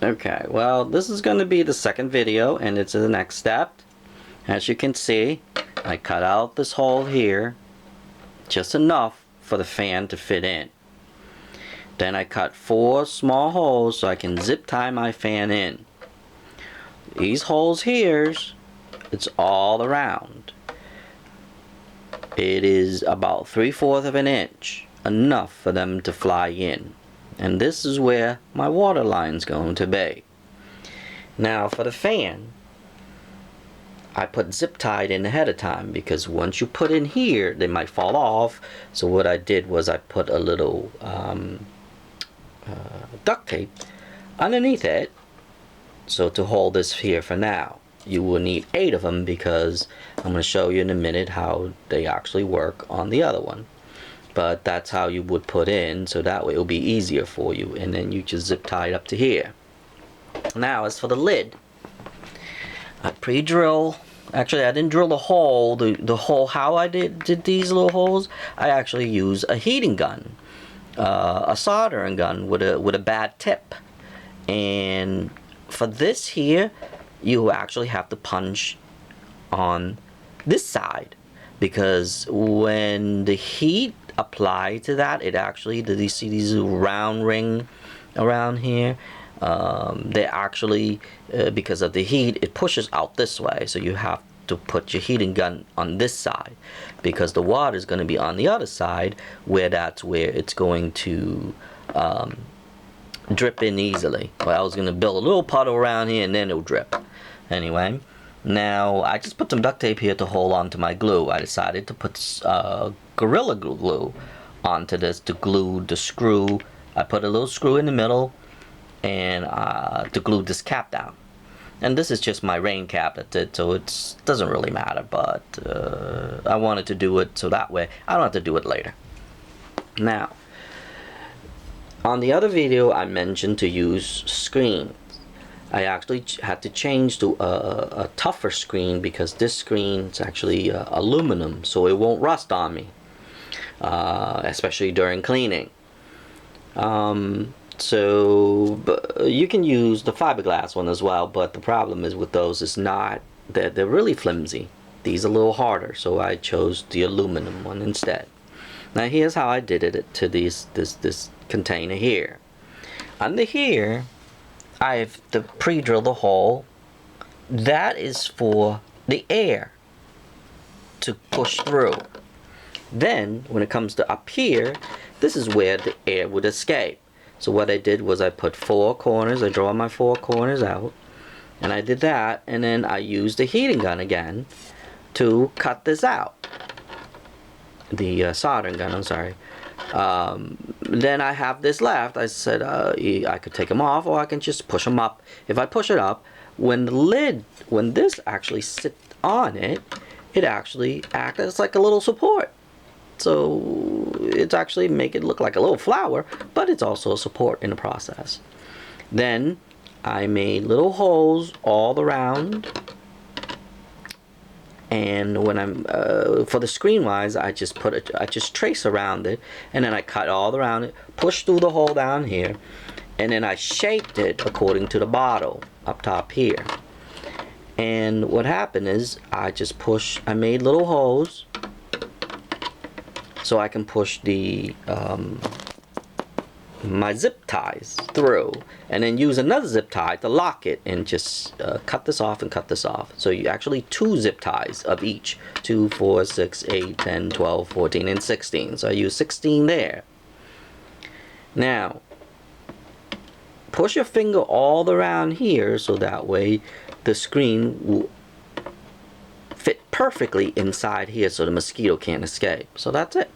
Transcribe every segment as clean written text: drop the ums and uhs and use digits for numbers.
Okay, well, this is going to be the second video, and it's the next step. As you can see, I cut out this hole here, just enough for the fan to fit in. Then I cut 4 small holes so I can zip tie my fan in. These holes here, it's all around. It is about 3/4 of an inch, enough for them to fly in. And this is where my water line's going to be. Now for the fan, I put zip tied in ahead of time because once you put in here, they might fall off. So what I did was I put a little duct tape underneath it, so to hold this here for now. You will need 8 of them because I'm going to show you in a minute how they actually work on the other one. But that's how you would put in, so that way it'll be easier for you, and then you just zip tie it up to here. Now as for the lid, I pre-drill. Actually, I didn't drill the hole. The hole, how I did these little holes, I actually use a heating gun, a soldering gun with a bad tip. And for this here, you actually have to punch on this side, because when the heat apply to that, it actually, do you see these round ring around here? They actually, because of the heat, it pushes out this way, so you have to put your heating gun on this side, because the water is going to be on the other side, where that's where it's going to drip in easily. Well, I was going to build a little puddle around here and then it'll drip. Anyway, now I just put some duct tape here to hold on to my glue. I decided to put Gorilla Glue onto this to glue the screw. I put a little screw in the middle and to glue this cap down. And this is just my rain cap, that's it, so it doesn't really matter, but I wanted to do it so that way I don't have to do it later. Now, on the other video I mentioned to use screens. I actually had to change to a tougher screen because this screen is actually aluminum, so it won't rust on me, especially during cleaning. So you can use the fiberglass one as well, but the problem is with those is not, they're really flimsy. These are a little harder, so I chose the aluminum one instead. Now here's how I did it to this container here. Under here, I have to pre-drill the hole. That is for the air to push through. Then when it comes to up here, this is where the air would escape. So what I did was I put 4 corners, I draw my 4 corners out, and I did that, and then I used the heating gun again to cut this out. The soldering gun, I'm sorry. Then I have this left. I said I could take them off, or I can just push them up. If I push it up, when the lid, when this actually sits on it, it actually acts as like a little support. So it's actually make it look like a little flower, but it's also a support in the process. Then I made little holes all around. And when I'm for the screen wise, I just trace around it, and then I cut all around it, push through the hole down here, and then I shaped it according to the bottle up top here. And what happened is I made little holes so I can push the my zip ties through, and then use another zip tie to lock it, and just cut this off and cut this off. So you actually 2 zip ties of each, 2, 4, 6, 8, 10, 12, 14, and 16. So I use 16 there. Now push your finger all around here so that way the screen will fit perfectly inside here so the mosquito can't escape. So that's it.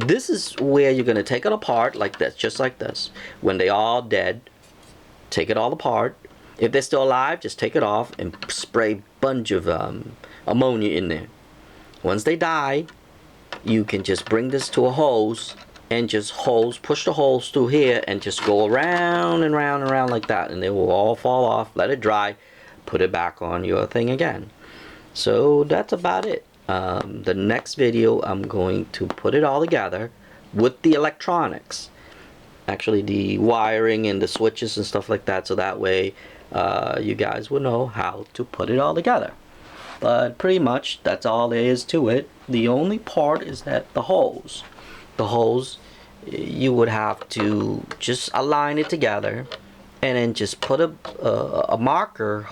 This is where you're going to take it apart like this, just like this. When they're all dead, take it all apart. If they're still alive, just take it off and spray a bunch of ammonia in there. Once they die, you can just bring this to a hose and just push the holes through here and just go around and round and round like that, and they will all fall off. Let it dry, put it back on your thing again. So that's about it. The next video I'm going to put it all together with the electronics, actually the wiring and the switches and stuff like that, so that way you guys will know how to put it all together. But pretty much that's all there is to it. The only part is that the hose. The hose, you would have to just align it together and then just put a marker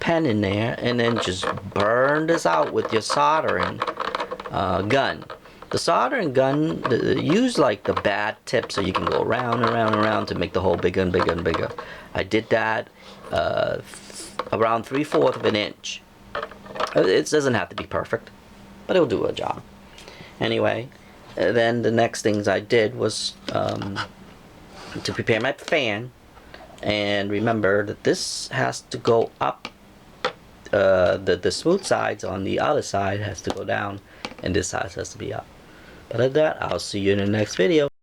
pen in there and then just burn this out with your soldering gun. The soldering gun, use like the bad tip so you can go around and around and around to make the hole bigger and bigger and bigger. I did that around 3/4 of an inch. It doesn't have to be perfect, but it'll do a job. Anyway, then the next things I did was to prepare my fan. And remember that this has to go up. The smooth sides on the other side has to go down, and this side has to be up. But other than that, I'll see you in the next video.